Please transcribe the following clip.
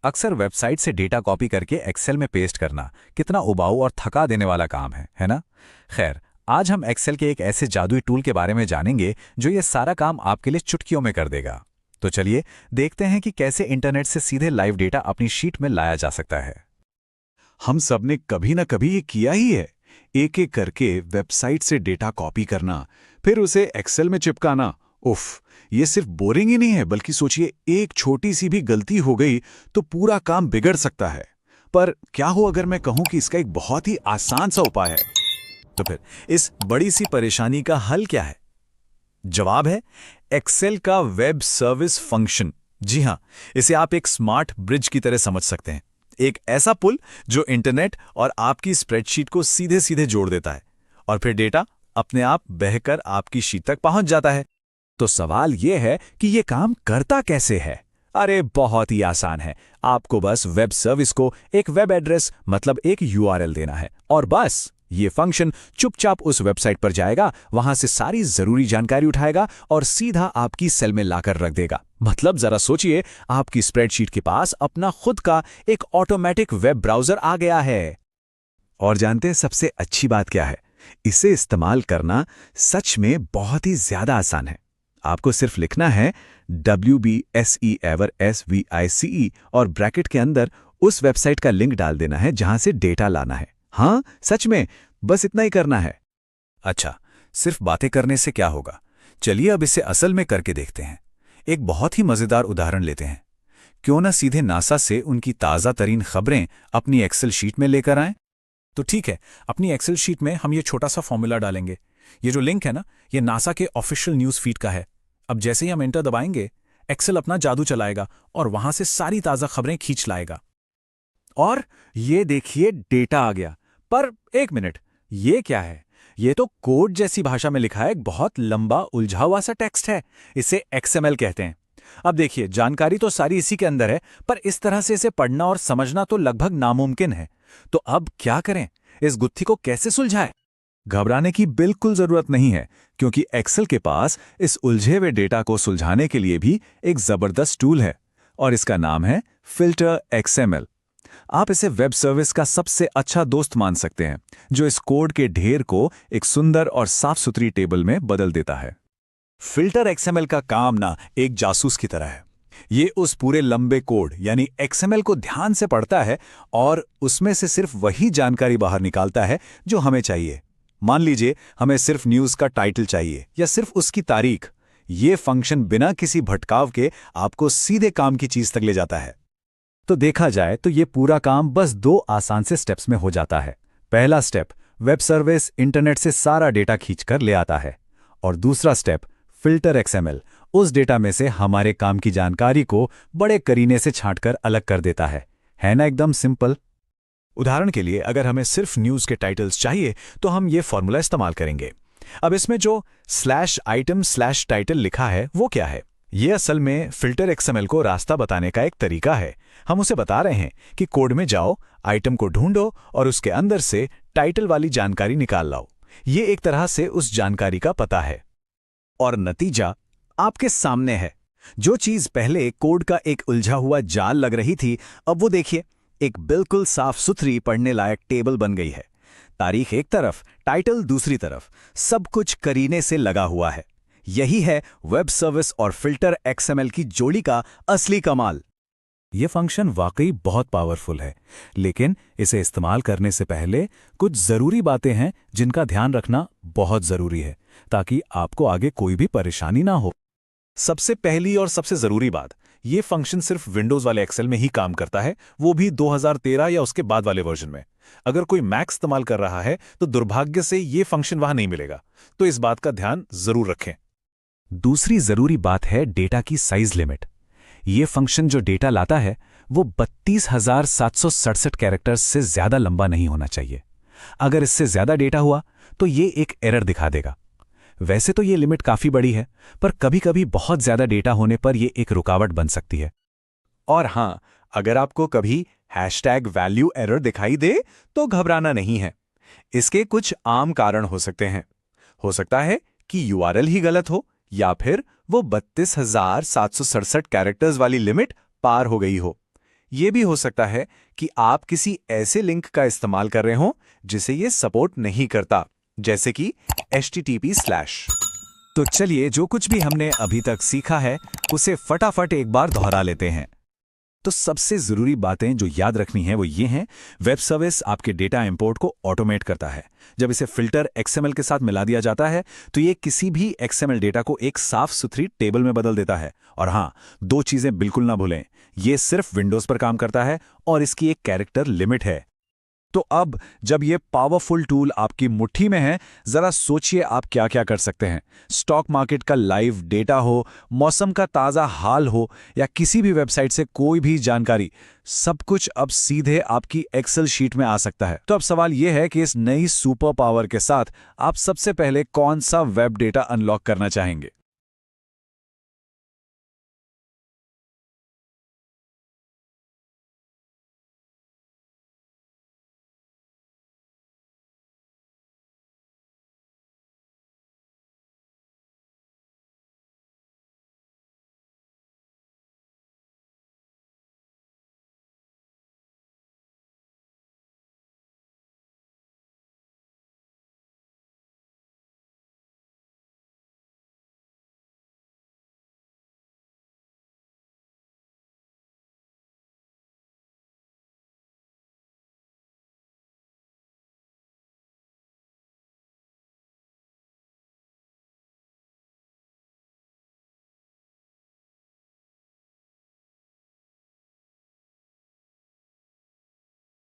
अक्सर वेबसाइट से data copy करके एक्सेल में पेस्ट करना कितना उबाऊ और थका देने वाला काम है ना? खैर, आज हम एक्सेल के एक ऐसे जादुई टूल के बारे में जानेंगे जो ये सारा काम आपके लिए चुटकियों में कर देगा। तो चलिए देखते हैं कि कैसे इंटरनेट से सीधे लाइव डेटा अपनी शीट में लाया जा सकता है। हम सब ने कभी ना कभी ये किया ही है, एक एक करके वेबसाइट से डेटा कॉपी करना, फिर उसे एक्सेल में चिपकाना। उफ, ये सिर्फ बोरिंग ही नहीं है, बल्कि सोचिए एक छोटी सी भी गलती हो गई तो पूरा काम बिगड़ सकता है। पर क्या हो अगर मैं कहूं कि इसका एक बहुत ही आसान सा उपाय है? तो फिर इस बड़ी सी परेशानी का हल क्या है? जवाब है एक्सेल का वेब सर्विस फंक्शन। जी हां, इसे आप एक स्मार्ट ब्रिज की तरह समझ सकते हैं। एक ऐसा पुल जो इंटरनेट और आपकी स्प्रेडशीट को सीधे सीधे जोड़ देता है और फिर डेटा अपने आप बहकर आपकी शीट तक पहुंच जाता है। तो सवाल यह है कि यह काम करता कैसे है? अरे बहुत ही आसान है। आपको बस वेब सर्विस को एक वेब एड्रेस मतलब एक यूआरएल देना है और बस ये फंक्शन चुपचाप उस वेबसाइट पर जाएगा, वहां से सारी जरूरी जानकारी उठाएगा और सीधा आपकी सेल में लाकर रख देगा। मतलब जरा सोचिए, आपकी स्प्रेडशीट के पास अपना खुद का एक ऑटोमेटिक वेब ब्राउजर आ गया है। और जानते हैं सबसे अच्छी बात क्या है? इसे इस्तेमाल करना सच में बहुत ही ज्यादा आसान है। आपको सिर्फ लिखना है WBSEVERSVICE और ब्रैकेट के अंदर उस वेबसाइट का लिंक डाल देना है जहां से डेटा लाना है। हाँ, सच में बस इतना ही करना है। अच्छा, सिर्फ बातें करने से क्या होगा? चलिए अब इसे असल में करके देखते हैं। एक बहुत ही मजेदार उदाहरण लेते हैं। क्यों ना सीधे नासा से उनकी ताज़ा तरीन खबरें अपनी एक्सेल शीट में लेकर आएं? तो ठीक है, अपनी एक्सेल शीट में हम ये छोटा सा फॉर्मूला डालेंगे। ये जो लिंक है ना, ये नासा के ऑफिशियल न्यूज़ फीड का है। अब जैसे ही हम एंटर दबाएंगे, एक्सेल अपना जादू चलाएगा और वहां से सारी ताज़ा खबरें खींच लाएगा। और ये देखिए, डेटा आ गया। पर एक मिनट, ये क्या है? ये तो कोड जैसी भाषा में लिखा है, एक बहुत लंबा उलझा हुआ सा टेक्स्ट है। इसे XML कहते हैं। अब देखिए, जानकारी तो सारी इसी के अंदर है, पर इस तरह से इसे पढ़ना और समझना तो लगभग नामुमकिन है। तो अब क्या करें? इस गुत्थी को कैसे सुलझाएं? घबराने की बिल्कुल जरूरत नहीं है, क्योंकि एक्सेल के पास इस उलझे हुए डेटा को सुलझाने के लिए भी एक जबरदस्त टूल है और इसका नाम है फिल्टर XML। आप इसे वेब सर्विस का सबसे अच्छा दोस्त मान सकते हैं, जो इस कोड के ढेर को एक सुंदर और साफ सुथरी टेबल में बदल देता है। फिल्टर XML का काम ना एक जासूस की तरह है। ये उस पूरे लंबे कोड यानी XML को ध्यान से पढ़ता है और उसमें से सिर्फ वही जानकारी बाहर निकालता है जो हमें चाहिए। मान लीजिए हमें सिर्फ न्यूज़ का टाइटल चाहिए या सिर्फ उसकी तारीख। ये फंक्शन बिना किसी भटकाव के आपको सीधे काम की चीज तक ले जाता है। तो देखा जाए तो ये पूरा काम बस 2 आसान से स्टेप्स में हो जाता है। पहला स्टेप, वेब सर्विस इंटरनेट से सारा डेटा खींचकर ले आता है और दूसरा स्टेप, फिल्टर XML उस डेटा में से हमारे काम की जानकारी को बड़े करीने से छांटकर अलग कर देता है ना? एकदम सिंपल। उदाहरण के लिए, अगर हमें सिर्फ न्यूज़ के टाइटल्स चाहिए तो हम ये फॉर्मूला इस्तेमाल करेंगे। अब इसमें जो /item/title लिखा है वो क्या है? ये असल में फिल्टर XML को रास्ता बताने का एक तरीका है। हम उसे बता रहे हैं कि कोड में जाओ, आइटम को ढूंढो और उसके अंदर से टाइटल वाली जानकारी निकाल लाओ। ये एक तरह से उस जानकारी का पता है और नतीजा आपके सामने है। जो चीज पहले कोड का एक उलझा हुआ जाल लग रही थी, अब वो देखिए एक बिल्कुल साफ सुथरी पढ़ने लायक टेबल बन गई है। तारीख एक तरफ, टाइटल दूसरी तरफ, सब कुछ करीने से लगा हुआ है। यही है वेब सर्विस और फिल्टर XML की जोड़ी का असली कमाल। ये फंक्शन वाकई बहुत पावरफुल है, लेकिन इसे इस्तेमाल करने से पहले कुछ जरूरी बातें हैं जिनका ध्यान रखना बहुत जरूरी है, ताकि आपको आगे कोई भी परेशानी ना हो। सबसे पहली और सबसे जरूरी बात, ये फंक्शन सिर्फ विंडोज वाले एक्सेल में ही काम करता है, वो भी 2013 या उसके बाद वाले वर्जन में। अगर कोई मैक इस्तेमाल कर रहा है तो दुर्भाग्य से ये फंक्शन वहां नहीं मिलेगा, तो इस बात का ध्यान जरूर रखें। दूसरी जरूरी बात है डेटा की साइज लिमिट। ये फंक्शन जो डेटा लाता है वो 32,767 कैरेक्टर्स से ज्यादा लंबा नहीं होना चाहिए। अगर इससे ज्यादा डेटा हुआ तो ये एक एरर दिखा देगा। वैसे तो ये लिमिट काफी बड़ी है, पर कभी-कभी बहुत ज्यादा डेटा होने पर ये एक रुकावट बन सकती है। और हां, अगर आपको कभी #value error दिखाई दे तो घबराना नहीं है। इसके कुछ आम कारण हो सकते हैं। हो सकता है कि URL ही गलत हो या फिर वो 32,767 कैरेक्टर्स वाली लिमिट पार हो गई हो, ये भी हो सकता है कि आप किसी ऐसे लिंक का इस्तेमाल कर रहे हो जिसे ये सपोर्ट नहीं करता, जैसे कि http/। तो चलिए, जो कुछ भी हमने अभी तक सीखा है उसे फटाफट एक बार दोहरा लेते हैं। तो सबसे जरूरी बातें जो याद रखनी है वो ये हैं। वेब सर्विस आपके डेटा इंपोर्ट को ऑटोमेट करता है। जब इसे फिल्टर XML के साथ मिला दिया जाता है तो ये किसी भी XML डेटा को एक साफ सुथरी टेबल में बदल देता है। और हाँ, दो चीजें बिल्कुल ना भूलें, ये सिर्फ विंडोज पर काम करता है और इसकी एक कैरेक्टर लिमिट है। तो अब जब ये पावरफुल टूल आपकी मुट्ठी में है, जरा सोचिए आप क्या क्या कर सकते हैं। स्टॉक मार्केट का लाइव डेटा हो, मौसम का ताज़ा हाल हो या किसी भी वेबसाइट से कोई भी जानकारी, सब कुछ अब सीधे आपकी एक्सेल शीट में आ सकता है। तो अब सवाल यह है कि इस नई सुपर पावर के साथ आप सबसे पहले कौन सा वेब डेटा अनलॉक करना चाहेंगे।